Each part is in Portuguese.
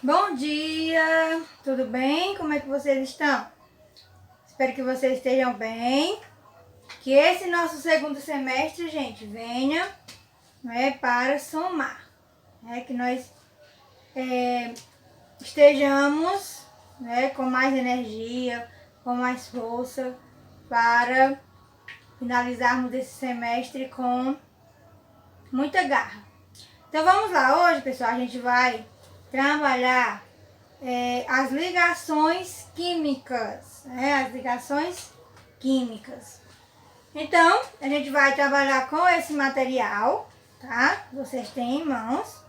Bom dia, tudo bem? Como é que vocês estão? Espero que vocês estejam bem. Que esse nosso segundo semestre, gente, venha, né, para somar. Que nós estejamos, né, com mais energia, com mais força para finalizarmos esse semestre com muita garra. Então vamos lá, hoje, pessoal, a gente vai trabalhar as ligações químicas, as ligações químicas. Então, a gente vai trabalhar com esse material, tá? Vocês têm em mãos.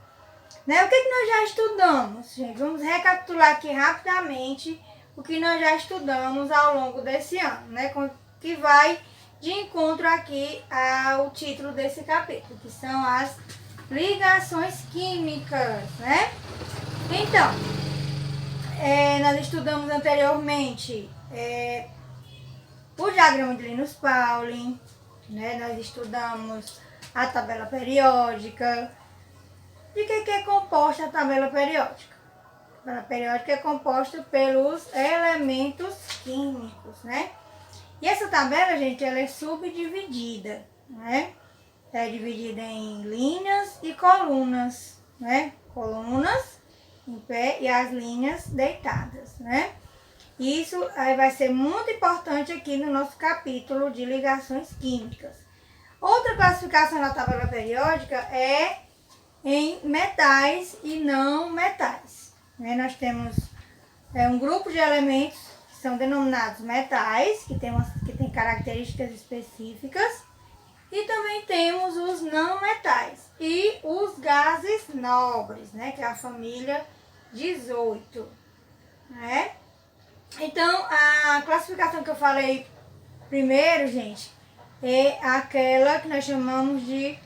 Né? O que nós já estudamos, gente? Vamos recapitular aqui rapidamente o que nós já estudamos ao longo desse ano, né? Que vai de encontro aqui ao título desse capítulo, que são as ligações químicas, né? Então, nós estudamos anteriormente o diagrama de Linus-Pauling, né? Nós estudamos a tabela periódica. De que é composta a tabela periódica? A tabela periódica é composta pelos elementos químicos, né? E essa tabela, gente, ela é subdividida, né? É dividida em linhas e colunas, né? Colunas em pé e as linhas deitadas, né? Isso aí vai ser muito importante aqui no nosso capítulo de ligações químicas. Outra classificação da tabela periódica é em metais e não metais, né? Nós temos um grupo de elementos que são denominados metais, que tem características específicas. E também temos os não metais e os gases nobres, né? Que é a família 18, né? Então, a classificação que eu falei primeiro, gente, é aquela que nós chamamos de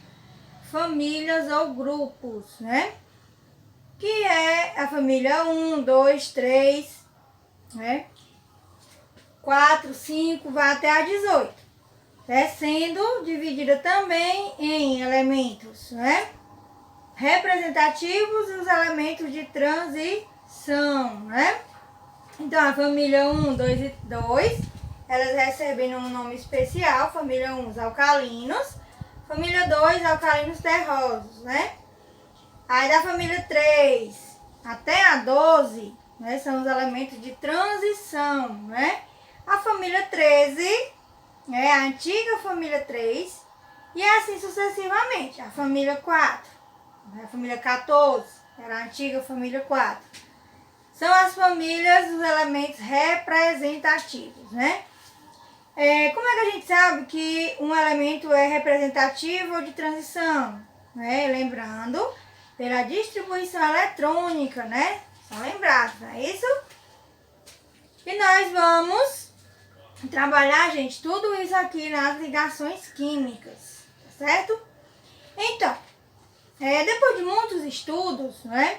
famílias ou grupos, né? Que é a família 1, 2, 3, né? 4, 5, vai até a 18. Sendo dividida também em elementos, né, representativos e os elementos de transição, né? Então, a família 1, 2 e 2, elas recebem um nome especial. Família 1, os alcalinos. Família 2, alcalinos terrosos, né? Aí, da família 3 até a 12, né, são os elementos de transição, né? A família 13... a antiga família 3 e assim sucessivamente. A família 4, a família 14, era a antiga família 4. São as famílias dos elementos representativos, né? Como é que a gente sabe que um elemento é representativo ou de transição? Né? Lembrando, pela distribuição eletrônica, né? São lembrados, não é isso? E nós vamos trabalhar, gente, tudo isso aqui nas ligações químicas, tá certo? Então, depois de muitos estudos, né,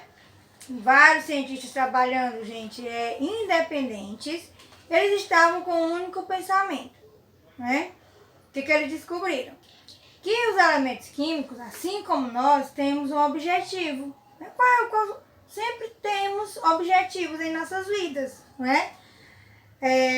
vários cientistas trabalhando, gente, independentes, eles estavam com um único pensamento, né? O que eles descobriram? Que os elementos químicos, assim como nós, temos um objetivo. Né? Sempre temos objetivos em nossas vidas, né?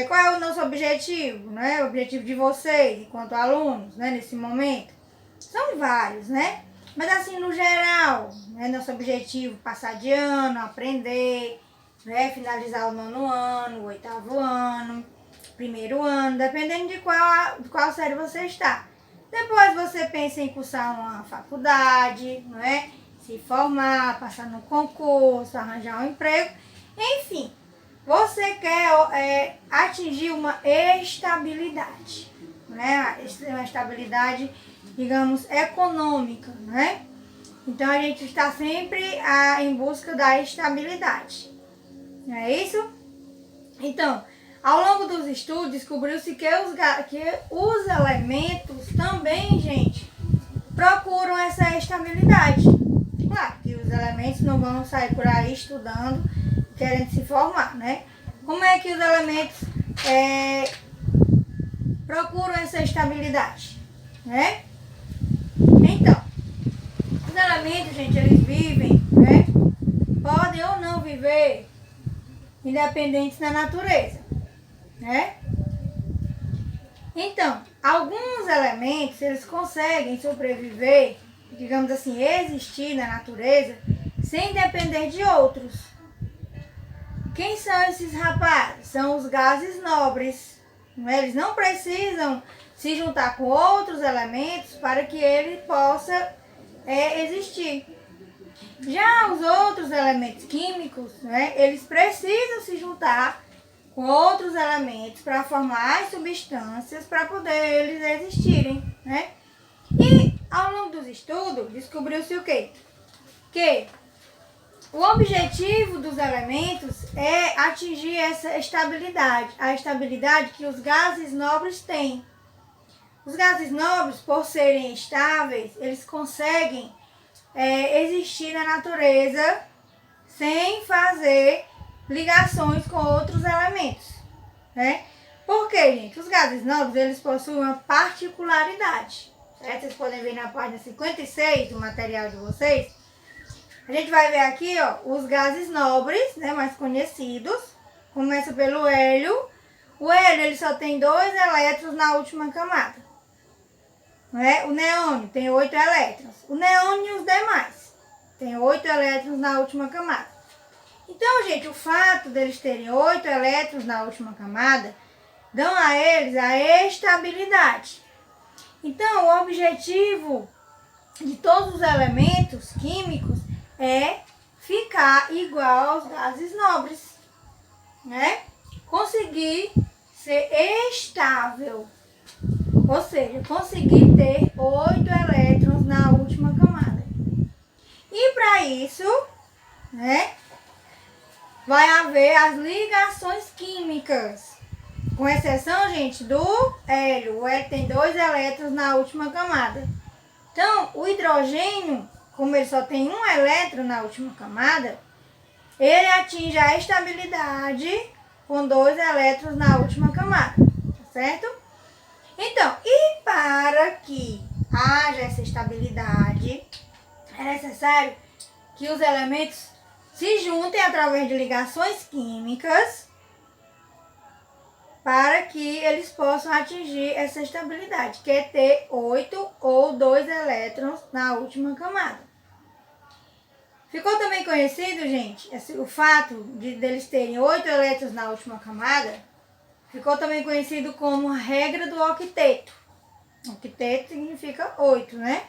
Qual é o nosso objetivo, né? O objetivo de vocês, enquanto alunos, né? Nesse momento. São vários, né? Mas assim, no geral, né? Nosso objetivo, passar de ano, aprender, né? Finalizar o 9º ano, o 8º ano, 1º ano, dependendo de qual série você está. Depois você pensa em cursar uma faculdade, não é? Se formar, passar no concurso, arranjar um emprego, enfim. Você quer atingir uma estabilidade, né? Uma estabilidade, digamos, econômica, né? Então, a gente está sempre em busca da estabilidade, não é isso? Então, ao longo dos estudos, descobriu-se que os elementos também, gente, procuram essa estabilidade. Claro que os elementos não vão sair por aí estudando, querendo se formar, né? Como é que os elementos procuram essa estabilidade, né? Então, os elementos, gente, eles vivem, né? Podem ou não viver sobreviver independentes na natureza, né? Então, alguns elementos, eles conseguem sobreviver, digamos assim, existir na natureza, sem depender de outros. Quem são esses rapazes? São os gases nobres. Eles não precisam se juntar com outros elementos para que ele possa existir. Já os outros elementos químicos, né, eles precisam se juntar com outros elementos para formar as substâncias para poder eles existirem, né? E ao longo dos estudos descobriu-se o quê? Que o objetivo dos elementos é atingir essa estabilidade, a estabilidade que os gases nobres têm. Os gases nobres, por serem estáveis, eles conseguem existir na natureza sem fazer ligações com outros elementos, né? Por quê, gente? Os gases nobres, eles possuem uma particularidade, certo? Vocês podem ver na página 56 do material de vocês. A gente vai ver aqui, ó, os gases nobres, né, mais conhecidos. Começa pelo hélio. O hélio, ele só tem 2 elétrons na última camada, né? O neônio tem 8 elétrons. O neônio e os demais tem 8 elétrons na última camada. Então, gente, o fato deles terem 8 elétrons na última camada dão a eles a estabilidade. Então, o objetivo de todos os elementos químicos é ficar igual aos gases nobres, né? Conseguir ser estável, ou seja, conseguir ter 8 elétrons na última camada. E para isso, né, vai haver as ligações químicas, com exceção, gente, do hélio. O hélio tem 2 elétrons na última camada. Então, o hidrogênio, como ele só tem 1 elétron na última camada, ele atinge a estabilidade com 2 elétrons na última camada, tá certo? Então, e para que haja essa estabilidade, é necessário que os elementos se juntem através de ligações químicas para que eles possam atingir essa estabilidade, que é ter 8 ou 2 elétrons na última camada. Ficou também conhecido, gente, o fato de eles terem 8 elétrons na última camada, ficou também conhecido como a regra do octeto. Octeto significa 8, né?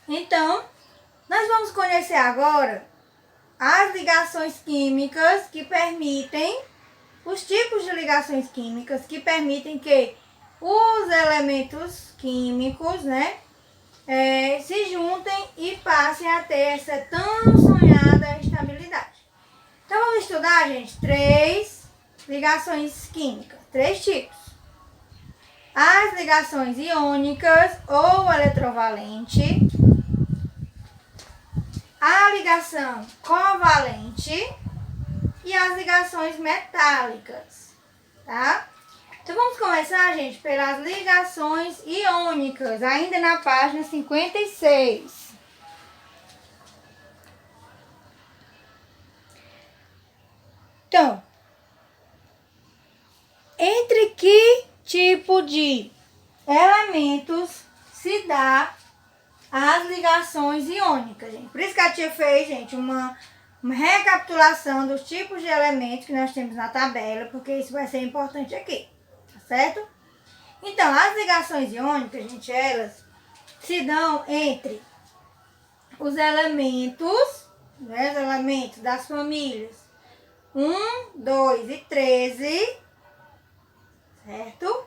Então, nós vamos conhecer agora as ligações químicas que permitem, os tipos de ligações químicas que permitem que os elementos químicos, né, se juntem e passem a ter essa tão sonhada estabilidade. Então vamos estudar, gente, 3 ligações químicas, 3 tipos. As ligações iônicas ou eletrovalente, a ligação covalente e as ligações metálicas, tá? Então vamos começar, gente, pelas ligações iônicas, ainda na página 56. Então, entre que tipo de elementos se dá as ligações iônicas, gente? Por isso que a tia fez, gente, uma recapitulação dos tipos de elementos que nós temos na tabela, porque isso vai ser importante aqui, tá certo? Então, as ligações iônicas, gente, elas se dão entre os elementos, né, os elementos das famílias 1, 2 e 13, certo?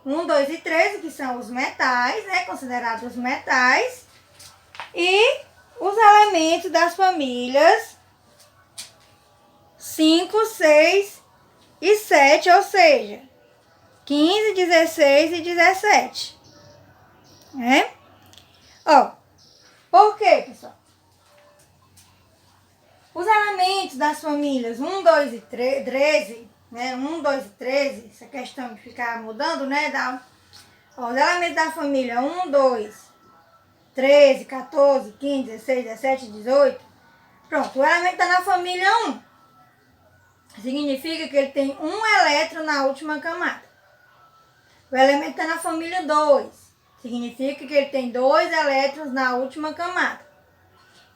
1, 2 e 13, que são os metais, né, considerados metais, e os elementos das famílias 5, 6 e 7, ou seja, 15, 16 e 17. Né? Ó, por quê, pessoal? Os elementos das famílias 1, 2 e 13, né? 1, 2 e 13, essa questão de ficar mudando, né? Ó, os elementos da família 1, 2, 13, 14, 15, 16, 17, 18, Pronto, o elemento está na família 1. Significa que ele tem um elétron na última camada. O elemento está na família 2. Significa que ele tem 2 elétrons na última camada.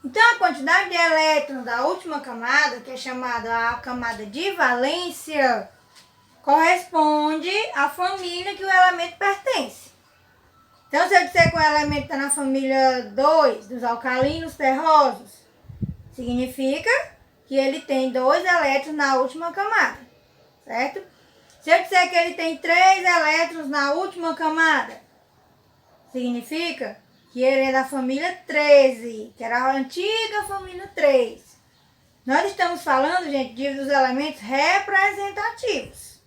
Então, a quantidade de elétrons da última camada, que é chamada a camada de valência, corresponde à família que o elemento pertence. Então, se eu disser que o elemento está na família 2, dos alcalinos terrosos, significa que ele tem 2 elétrons na última camada, certo? Se eu disser que ele tem 3 elétrons na última camada, significa que ele é da família 13, que era a antiga família 3. Nós estamos falando, gente, dos elementos representativos.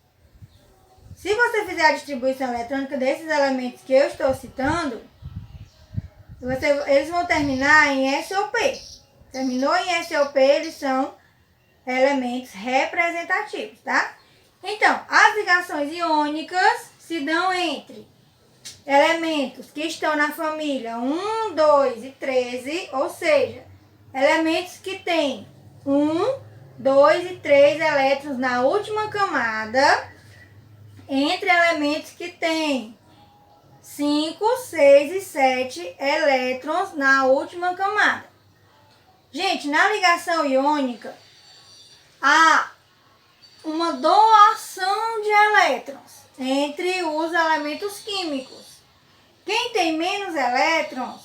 Se você fizer a distribuição eletrônica desses elementos que eu estou citando, eles vão terminar em SOP. Terminou em SOP, eles são elementos representativos, tá? Então, as ligações iônicas se dão entre elementos que estão na família 1, 2 e 13, ou seja, elementos que têm 1, 2 e 3 elétrons na última camada, entre elementos que têm 5, 6 e 7 elétrons na última camada. Gente, na ligação iônica, há uma doação de elétrons entre os elementos químicos. Quem tem menos elétrons,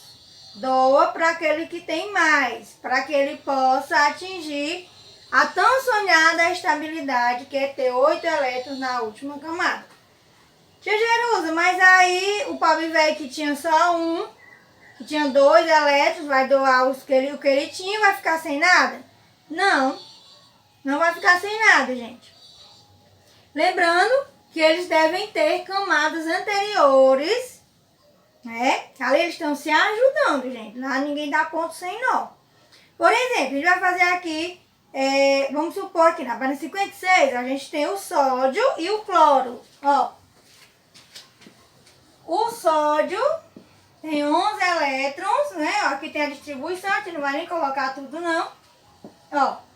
doa para aquele que tem mais, para que ele possa atingir a tão sonhada estabilidade, que é ter 8 elétrons na última camada. Tia Jerusa, mas aí o pobre velho que tinha só um, que tinha 2 elétrons, vai doar o que ele tinha e vai ficar sem nada? Não, não vai ficar sem nada, gente. Lembrando que eles devem ter camadas anteriores, né? Ali eles estão se ajudando, gente. Lá ninguém dá ponto sem nó. Por exemplo, a gente vai fazer aqui, vamos supor que na página 56 a gente tem o sódio e o cloro. Ó, o sódio tem 11 elétrons, né? Ó, aqui tem a distribuição, a gente não vai nem colocar tudo não. Ó,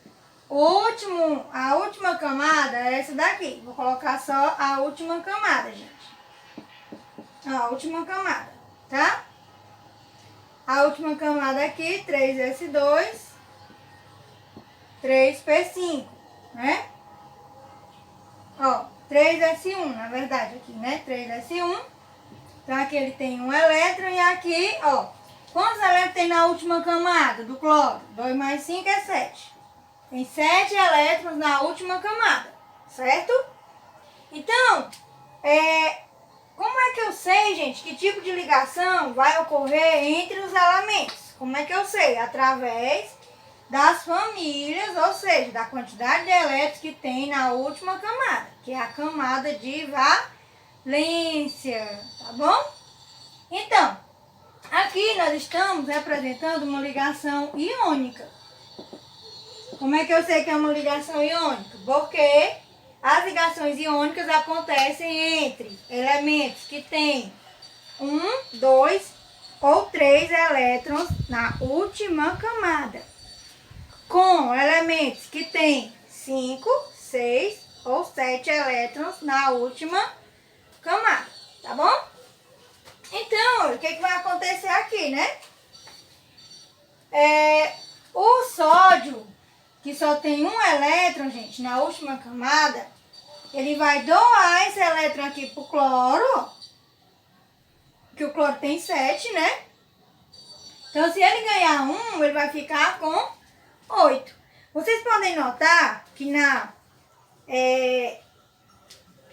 a última camada é essa daqui. Vou colocar só a última camada, gente. Ó, a última camada, tá? A última camada aqui, 3S2, 3P5, né? Ó, 3S1, na verdade, aqui, né? 3S1. Então, aqui ele tem um elétron e aqui, ó, quantos elétrons tem na última camada do cloro? 2 mais 5 é 7. Tem 7 elétrons na última camada, certo? Então, como é que eu sei, gente, que tipo de ligação vai ocorrer entre os elementos? Como é que eu sei? Através das famílias, ou seja, da quantidade de elétrons que tem na última camada, que é a camada de valência, tá bom? Então, aqui nós estamos representando uma ligação iônica. Como é que eu sei que é uma ligação iônica? Porque as ligações iônicas acontecem entre elementos que têm 1, 2 ou 3 elétrons na última camada, com elementos que têm 5, 6 ou 7 elétrons na última camada, tá bom? Então, o que vai acontecer aqui, né? O sódio, que só tem um elétron, gente, na última camada, ele vai doar esse elétron aqui pro cloro, que o cloro tem 7, né? Então, se ele ganhar 1, ele vai ficar com 8. Vocês podem notar que na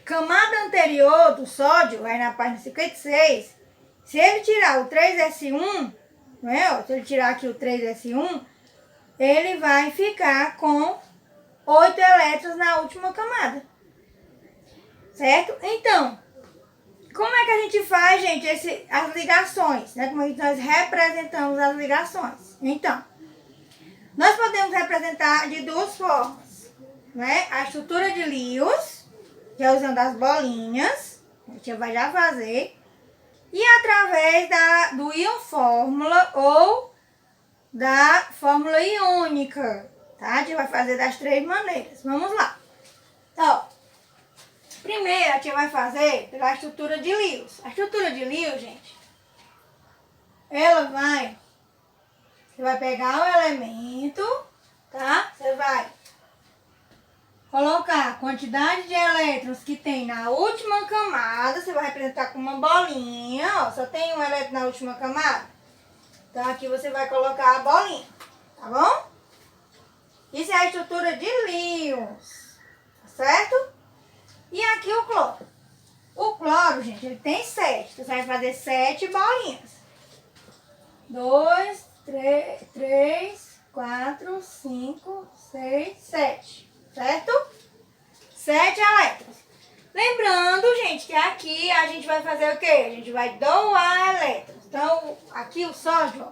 camada anterior do sódio, vai na página 56, se ele tirar o 3S1, né? Se ele tirar aqui o 3S1, ele vai ficar com 8 elétrons na última camada. Certo? Então, como é que a gente faz, gente, as ligações? Né? Como é que nós representamos as ligações? Então, nós podemos representar de duas formas. Né? A estrutura de Lewis, que é usando as bolinhas, a gente vai já fazer, e através do íon fórmula ou da fórmula iônica, tá? A gente vai fazer das 3 maneiras. Vamos lá. Então, primeiro a gente vai fazer pela estrutura de Lewis. A estrutura de Lewis, gente, você vai pegar o elemento, tá? Você vai colocar a quantidade de elétrons que tem na última camada. Você vai representar com uma bolinha, ó. Só tem um elétron na última camada. Então aqui você vai colocar a bolinha, tá bom? Isso é a estrutura de Lewis, tá certo? E aqui o cloro. O cloro, gente, ele tem 7. Então você vai fazer 7 bolinhas. 2, 3, 4, 5, 6, 7. Certo? 7 elétrons. Lembrando, gente, que aqui a gente vai fazer o quê? A gente vai doar elétrons. Então, aqui o sódio, ó,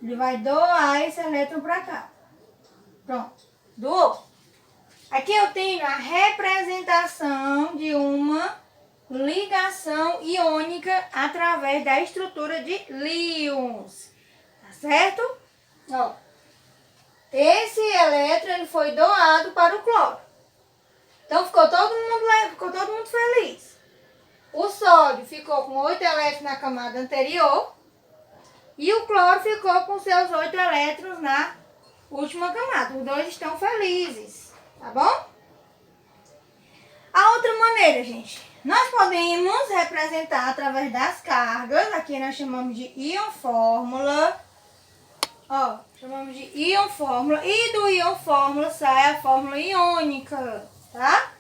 ele vai doar esse elétron para cá. Pronto. Doou. Aqui eu tenho a representação de uma ligação iônica através da estrutura de Lewis. Tá certo? Ó. Esse elétron ele foi doado para o cloro. Então ficou todo mundo feliz. O sódio ficou com 8 elétrons na camada anterior e o cloro ficou com seus 8 elétrons na última camada. Os dois estão felizes, tá bom? A outra maneira, gente, nós podemos representar através das cargas. Aqui nós chamamos de íon fórmula. Ó, chamamos de íon fórmula. E do íon fórmula sai a fórmula iônica, tá?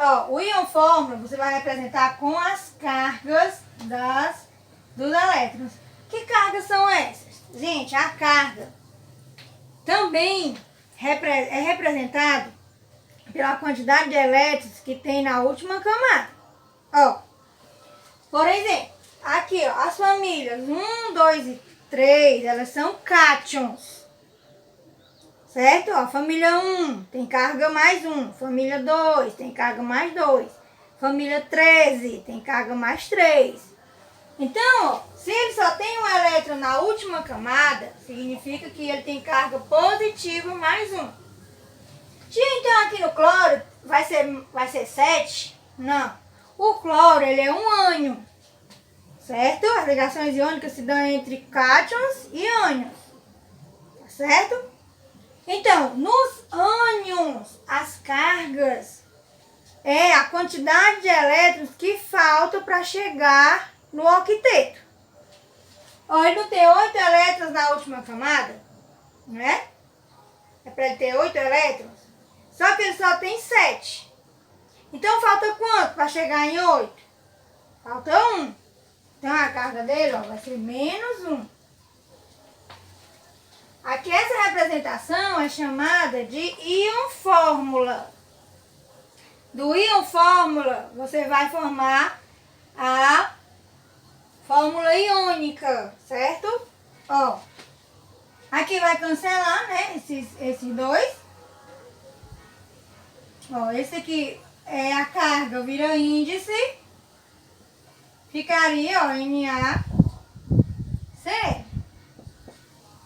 Ó, o íon fórmula você vai representar com as cargas dos elétrons. Que cargas são essas? Gente, a carga também é representado pela quantidade de elétrons que tem na última camada. Ó, por exemplo, aqui ó, as famílias 1, 2 e 3, elas são cátions. Certo? Ó, família 1 tem carga mais 1. Família 2 tem carga mais 2. Família 13 tem carga mais 3. Então, ó, se ele só tem um elétron na última camada, significa que ele tem carga positiva mais 1. Então aqui no cloro vai ser 7? Não. O cloro ele é um ânion. Certo? As ligações iônicas se dão entre cátions e ânions. Tá certo? Então, nos ânions, as cargas é a quantidade de elétrons que falta para chegar no octeto. Ó, ele não tem 8 elétrons na última camada, né? É para ele ter 8 elétrons. Só que ele só tem 7. Então, falta quanto para chegar em 8? Falta 1. Então, a carga dele ó, vai ser menos 1. Aqui, essa representação é chamada de íon fórmula. Do íon fórmula, você vai formar a fórmula iônica, certo? Ó, aqui vai cancelar, né, esses dois. Ó, esse aqui é a carga, vira índice. Ficaria, ó, NaCl.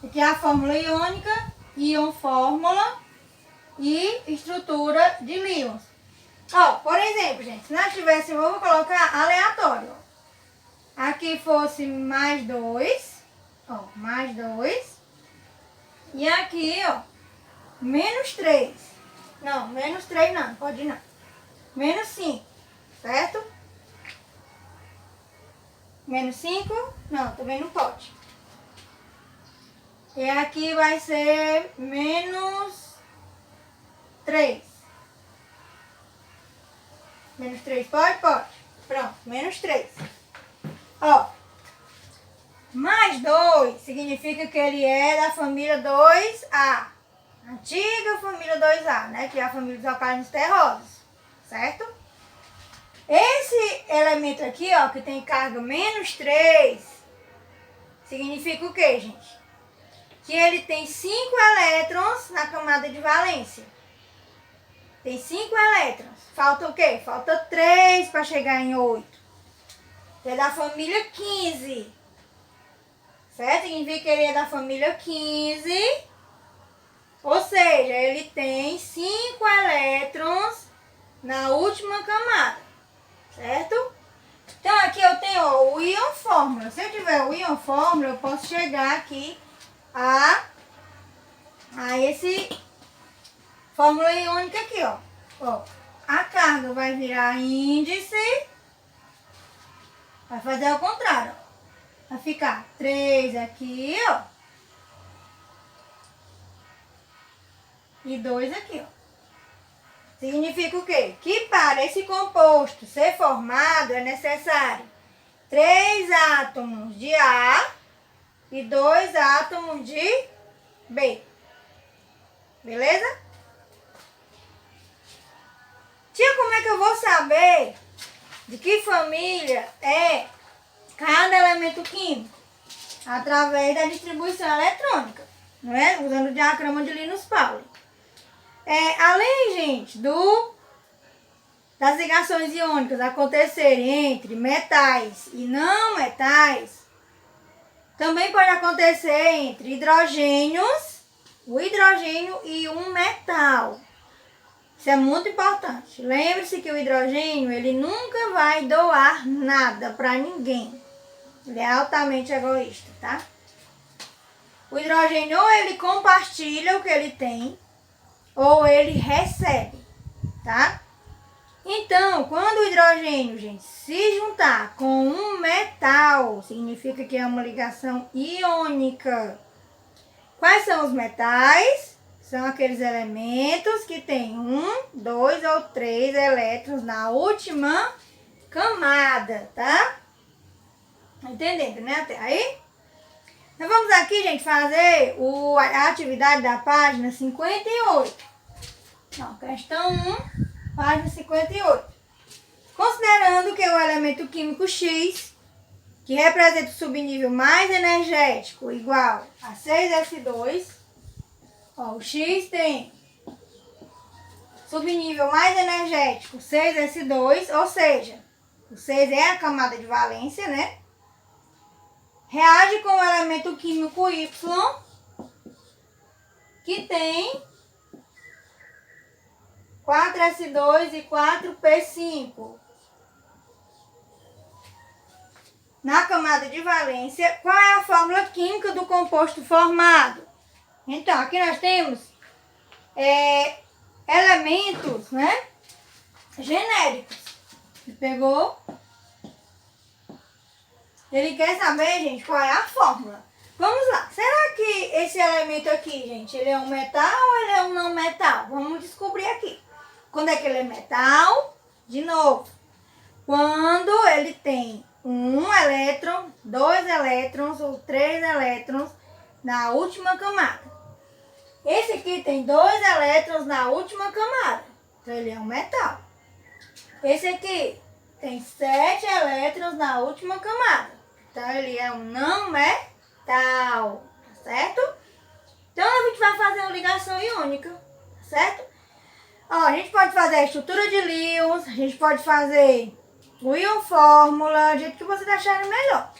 Aqui é a fórmula iônica, íon fórmula e estrutura de Lewis. Ó, por exemplo, gente, se nós tivéssemos, eu vou colocar aleatório. Ó. Aqui fosse mais 2, ó, mais 2. E aqui, ó, menos 3. Não, menos 3 não, pode não. Menos 5, certo? Menos 5, não, também não pode. E aqui vai ser menos 3. Menos 3 pode? Pode. Pronto, menos 3. Ó, mais 2 significa que ele é da família 2A. Antiga família 2A, né? Que é a família dos alcalinos terrosos, certo? Esse elemento aqui, ó, que tem carga menos 3, significa o quê, gente? Que ele tem 5 elétrons na camada de valência. Tem 5 elétrons. Falta o quê? Falta 3 para chegar em 8. É da família 15. certo? Significa que ele é da família 15, ou seja, ele tem 5 elétrons na última camada, certo? Então aqui eu tenho ó, o íon fórmula. Se eu tiver o íon fórmula, eu posso chegar aqui a esse fórmula iônica aqui, ó. A carga vai virar índice, vai fazer ao contrário, ó. Vai ficar 3 aqui, ó. E 2 aqui, ó. Significa o quê? Que para esse composto ser formado é necessário 3 átomos de A e 2 átomos de B. Beleza? Tia, como é que eu vou saber de que família é cada elemento químico? Através da distribuição eletrônica, não é? Usando o diagrama de Linus Pauling. Além, gente, das ligações iônicas acontecerem entre metais e não metais, também pode acontecer entre hidrogênios, o hidrogênio e um metal. Isso é muito importante. Lembre-se que o hidrogênio, ele nunca vai doar nada para ninguém. Ele é altamente egoísta, tá? O hidrogênio ou ele compartilha o que ele tem, ou ele recebe, tá? Então, quando o hidrogênio, gente, se juntar com um metal, significa que é uma ligação iônica. Quais são os metais? São aqueles elementos que têm 1, 2 ou 3 elétrons na última camada, tá? Entendendo, né? Até aí? Então vamos aqui, gente, fazer a atividade da página 58. Não, questão 1, página 58. Considerando que o elemento químico X, que representa o subnível mais energético, igual a 6S2, ó, o X tem subnível mais energético 6S2, ou seja, o 6 é a camada de valência, né? Reage com o elemento químico Y, que tem 4S2 e 4P5. Na camada de valência, qual é a fórmula química do composto formado? Então, aqui nós temos elementos, né, genéricos. Você pegou? Ele quer saber, gente, qual é a fórmula. Vamos lá. Será que esse elemento aqui, gente, ele é um metal ou ele é um não metal? Vamos descobrir aqui. Quando é que ele é metal? De novo. Quando ele tem 1 elétron, 2 elétrons ou 3 elétrons na última camada. Esse aqui tem 2 elétrons na última camada. Então ele é um metal. Esse aqui tem 7 elétrons na última camada. Então, ele é um não metal, tá certo? Então, a gente vai fazer uma ligação iônica, tá certo? Ó, a gente pode fazer a estrutura de Lewis, a gente pode fazer o íon fórmula, do jeito que vocês acharem melhor.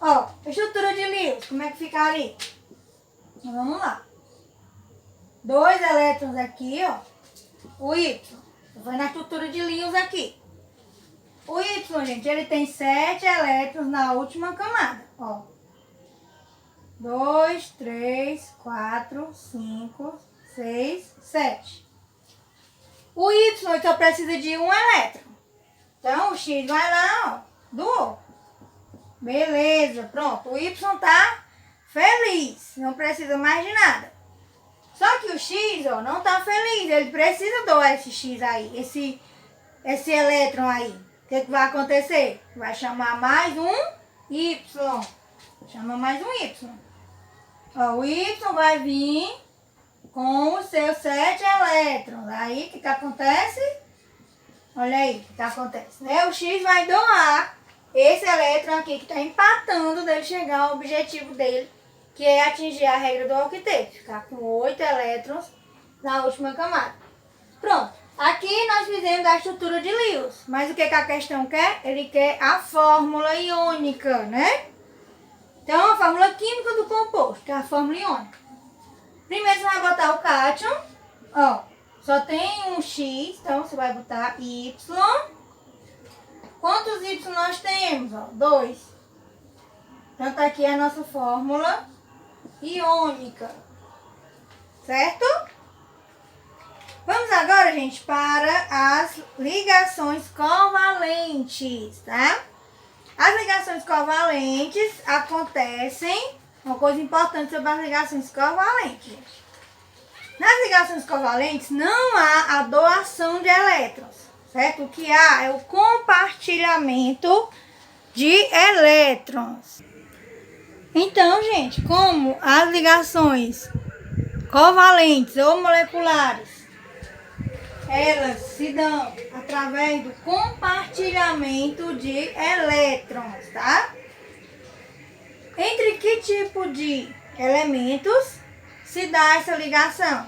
Ó, estrutura de Lewis, como é que ficaria? Então, vamos lá. 2 elétrons aqui, ó. O Y. Vai na estrutura de Lewis aqui. O Y, gente, ele tem 7 elétrons na última camada, ó. 2, 3, 4, 5, 6, 7. O Y só precisa de 1 elétron. Então, o X vai lá, ó, doou. Beleza, pronto. O Y tá feliz, não precisa mais de nada. Só que o X, ó, não tá feliz, ele precisa doar esse X aí, esse elétron aí. O que vai acontecer? Vai chamar mais um Y. Chama mais um Y. Ó, o Y vai vir com os seus 7 elétrons. Aí, o que acontece? Olha aí o que acontece, né? O X vai doar esse elétron aqui que está empatando dele chegar ao objetivo dele, que é atingir a regra do octeto. Ficar com 8 elétrons na última camada. Pronto. Aqui nós fizemos a estrutura de Lewis, mas o que a questão quer? Ele quer a fórmula iônica, né? Então, a fórmula química do composto, que é a fórmula iônica. Primeiro você vai botar o cátion, ó, só tem um X, então você vai botar Y. Quantos Y nós temos? Ó, 2. Então, tá aqui a nossa fórmula iônica, certo? Vamos agora, gente, para as ligações covalentes, tá? As ligações covalentes acontecem, uma coisa importante sobre as ligações covalentes, gente. Nas ligações covalentes não há a doação de elétrons, certo? O que há é o compartilhamento de elétrons. Então, gente, como as ligações covalentes ou moleculares, elas se dão através do compartilhamento de elétrons, tá? Entre que tipo de elementos se dá essa ligação?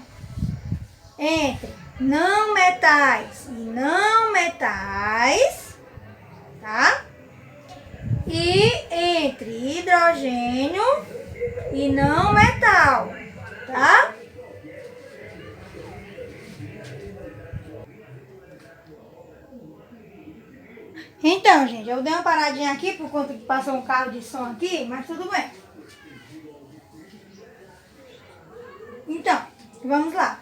Entre não metais e não metais, tá? E entre hidrogênio e não metal, tá? Então, gente, eu dei uma paradinha aqui por conta que passou um carro de som aqui, mas tudo bem. Então, vamos lá.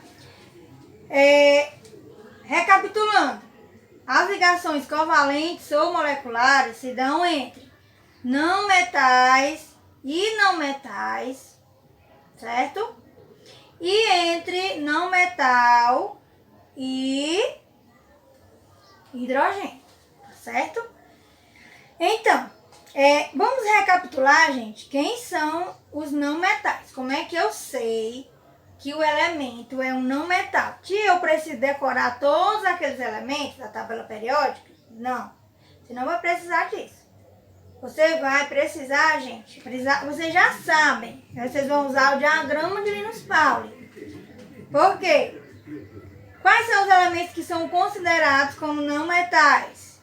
Recapitulando, as ligações covalentes ou moleculares se dão entre não metais e não metais, certo? E entre não metal e hidrogênio, certo? Então, vamos recapitular, gente, quem são os não metais. Como é que eu sei que o elemento é um não metal? Que eu preciso decorar todos aqueles elementos da tabela periódica? Não, você não vai precisar disso. Você vai precisar, gente, vocês já sabem, vocês vão usar o diagrama de Linus Pauling. Por quê? Quais são os elementos que são considerados como não metais?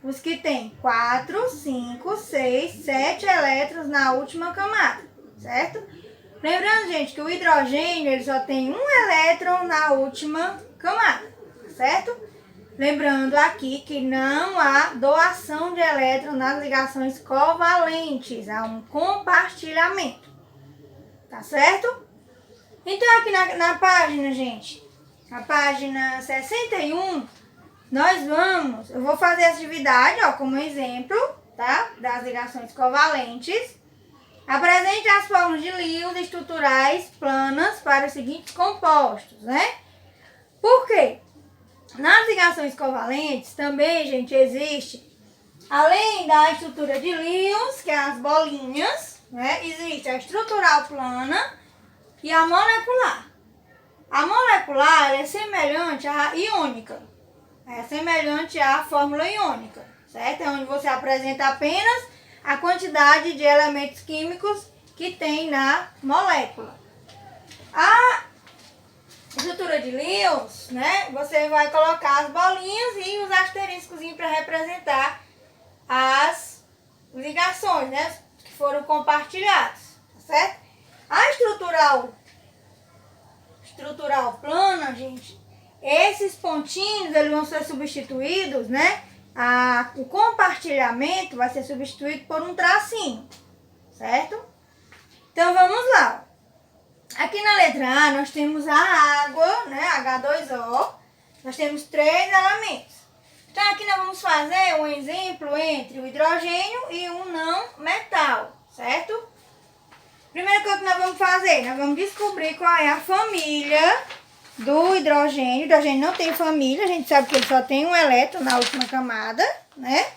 Os que têm 4, 5, 6, 7 elétrons na última camada, certo? Lembrando, gente, que o hidrogênio ele só tem um elétron na última camada, certo? Lembrando aqui que não há doação de elétrons nas ligações covalentes, há um compartilhamento, tá certo? Então aqui na página, gente, na página 61, eu vou fazer essa atividade, ó, como exemplo, tá? Das ligações covalentes. Apresente as fórmulas de Lewis estruturais planas para os seguintes compostos, né? Por quê? Nas ligações covalentes também, gente, existe, além da estrutura de Lewis, que é as bolinhas, né? Existe a estrutural plana e a molecular. A molecular é semelhante à iônica, é semelhante à fórmula iônica, certo? É onde você apresenta apenas a quantidade de elementos químicos que tem na molécula. A estrutura de Lewis, né? Você vai colocar as bolinhas e os asteriscos para representar as ligações, né? Que foram compartilhadas, certo? A estrutural plana, gente, esses pontinhos eles vão ser substituídos, né? O compartilhamento vai ser substituído por um tracinho, certo? Então vamos lá. Aqui na letra A nós temos a água, né? H2O. Nós temos 3 elementos. Então aqui nós vamos fazer um exemplo entre o hidrogênio e um não metal, certo? Primeira coisa que nós vamos fazer, nós vamos descobrir qual é a família do hidrogênio. O hidrogênio não tem família, a gente sabe que ele só tem um elétron na última camada, né?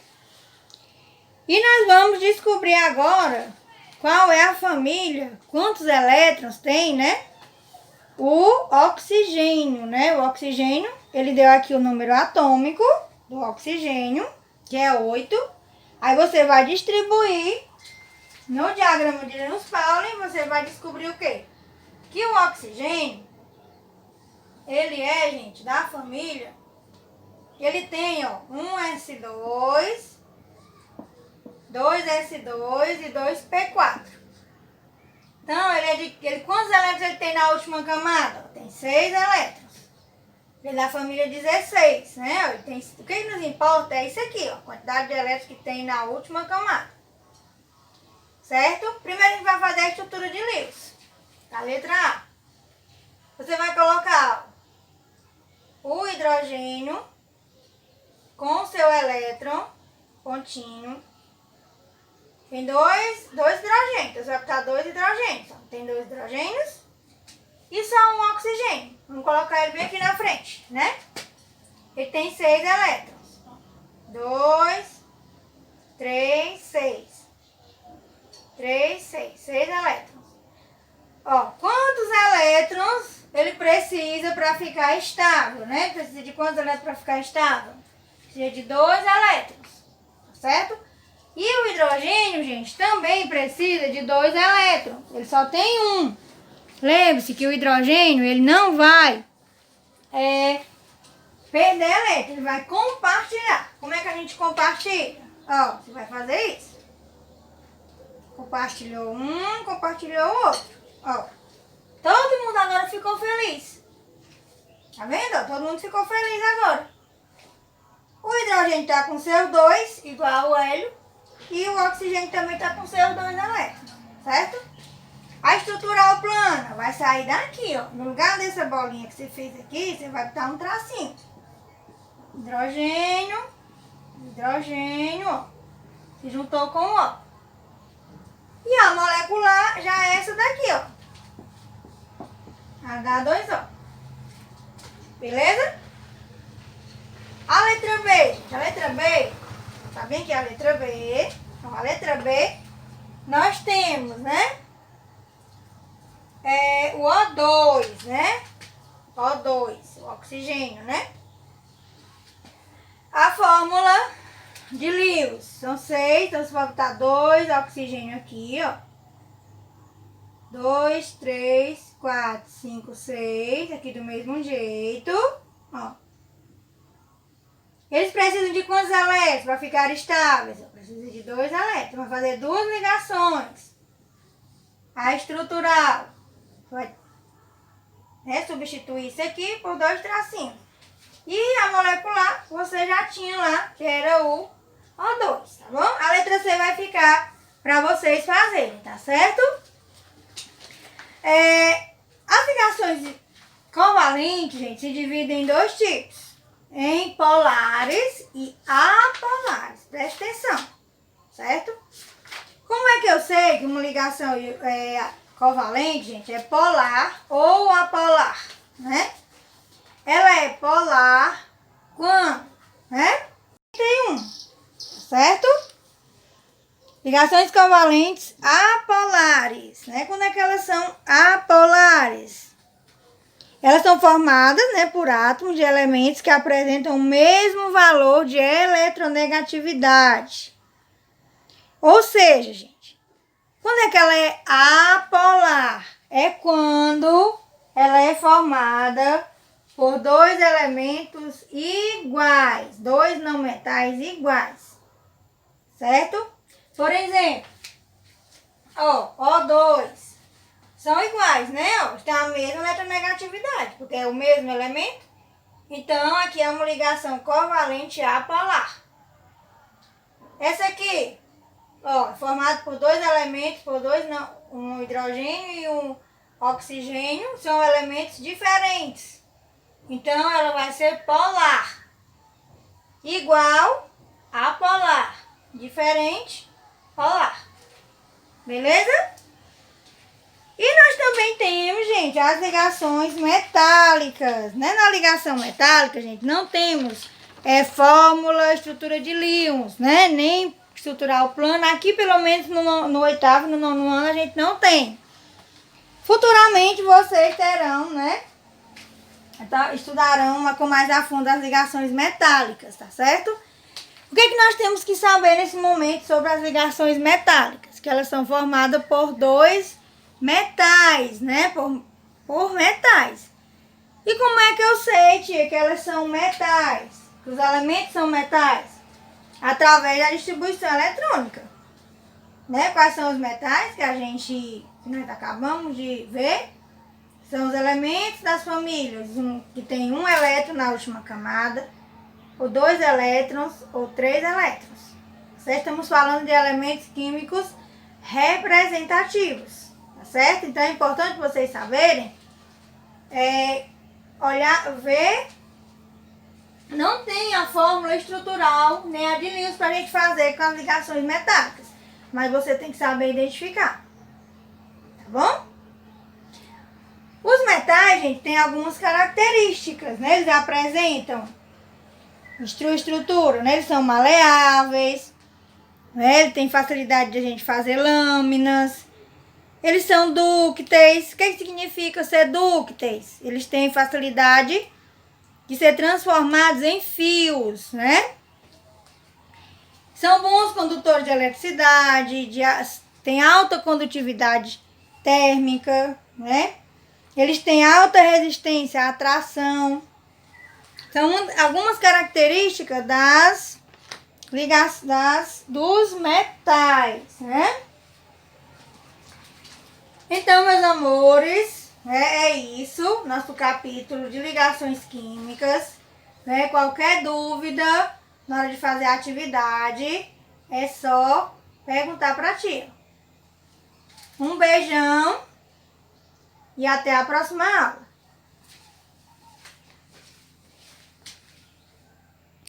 E nós vamos descobrir agora qual é a família, quantos elétrons tem, né? O oxigênio, né? O oxigênio, ele deu aqui o número atômico do oxigênio, que é 8. Aí você vai distribuir no diagrama de Linus Pauling, você vai descobrir o quê? Que o oxigênio, ele é, gente, da família, ele tem, ó, um S2, 2s2 e 2p4. Então, quantos elétrons ele tem na última camada? Tem 6 elétrons. Ele é da família 16, né? O que nos importa é isso aqui, ó, a quantidade de elétrons que tem na última camada. Certo? Primeiro a gente vai fazer a estrutura de Lewis. A letra A. Você vai colocar o hidrogênio com seu elétron contínuo. Tem dois hidrogênios. Você vai botar 2 hidrogênios. Tem 2 hidrogênios e só um oxigênio. Vamos colocar ele bem aqui na frente, né? Ele tem 6 elétrons. 2, 3, 6. 3, 6. 6 elétrons. Ó, quantos elétrons ele precisa para ficar estável, né? Precisa de quantos elétrons para ficar estável? Precisa de 2 elétrons, certo? E o hidrogênio, gente, também precisa de 2 elétrons. Ele só tem um. Lembre-se que o hidrogênio, ele não vai perder elétron, ele vai compartilhar. Como é que a gente compartilha? Ó, você vai fazer isso. Compartilhou um, compartilhou o outro. Ó, todo mundo agora ficou feliz. Tá vendo? Ó, todo mundo ficou feliz agora. O hidrogênio tá com seus 2, igual o hélio. E o oxigênio também tá com seus 2 elétrons, certo? A estrutural plana vai sair daqui, ó. No lugar dessa bolinha que você fez aqui, você vai botar um tracinho. Hidrogênio, hidrogênio, ó. Se juntou com o O. E a molecular já é essa daqui, ó. H2O. Beleza? A letra B, gente. A letra B, tá bem que é a letra B. Então, a letra B, nós temos, né? O O2, né? O2, o oxigênio, né? A fórmula de Lewis são 6, então você vai botar 2 oxigênio aqui, ó. 2, 3, 4, 5, 6, aqui do mesmo jeito, ó. Eles precisam de quantos elétrons para ficar estáveis? Precisa de 2 elétrons. Vai fazer 2 ligações. A estrutural vai substituir isso aqui por 2 tracinhos. E a molecular você já tinha lá, que era o O2, tá bom? A letra C vai ficar para vocês fazerem, tá certo? As ligações covalentes, gente, se dividem em 2 tipos. Em polares e apolares. Presta atenção, certo? Como é que eu sei que uma ligação covalente, gente, é polar ou apolar, né? Ela é polar quando, né? Tem um, certo? Ligações covalentes apolares, né? Quando é que elas são apolares? Elas são formadas, né, por átomos de elementos que apresentam o mesmo valor de eletronegatividade. Ou seja, gente, quando é que ela é apolar? É quando ela é formada por 2 elementos iguais, 2 não metais iguais, certo? Por exemplo, ó, O2. São iguais, né? Ó, tem a mesma eletronegatividade, porque é o mesmo elemento. Então, aqui é uma ligação covalente apolar. Essa aqui, ó, é formada por 2 elementos, um hidrogênio e um oxigênio, são elementos diferentes. Então, ela vai ser polar. Igual, apolar. Diferente, polar. Beleza? E nós também temos, gente, as ligações metálicas, né? Na ligação metálica, gente, não temos fórmula, estrutura de Lewis, né? Nem estrutural plano. Aqui, pelo menos, no oitavo, no nono ano, a gente não tem. Futuramente, vocês terão, né? Então, estudarão com mais a fundo as ligações metálicas, tá certo? O que é que nós temos que saber nesse momento sobre as ligações metálicas? Que elas são formadas por 2 metais, né? Por metais. E como é que eu sei, tia, que elas são metais? Que os elementos são metais? Através da distribuição eletrônica. né? Quais são os metais que nós acabamos de ver? São os elementos das famílias, que tem um elétron na última camada, ou 2 elétrons, ou 3 elétrons. Certo? Estamos falando de elementos químicos representativos, tá certo? Então é importante vocês saberem, olhar, ver. Não tem a fórmula estrutural, nem a de Lewis para a gente fazer com as ligações metálicas, mas você tem que saber identificar, tá bom? Os metais, gente, têm algumas características, né? Eles apresentam estrutura, né? Eles são maleáveis, né? Ele tem facilidade de a gente fazer lâminas. Eles são dúcteis. O que significa ser dúcteis? Eles têm facilidade de ser transformados em fios, né? São bons condutores de eletricidade, têm alta condutividade térmica, né? Eles têm alta resistência à atração. São algumas características dos metais, né? Então, meus amores, é isso, nosso capítulo de ligações químicas, né? Qualquer dúvida na hora de fazer a atividade, é só perguntar para a tia. Um beijão e até a próxima aula.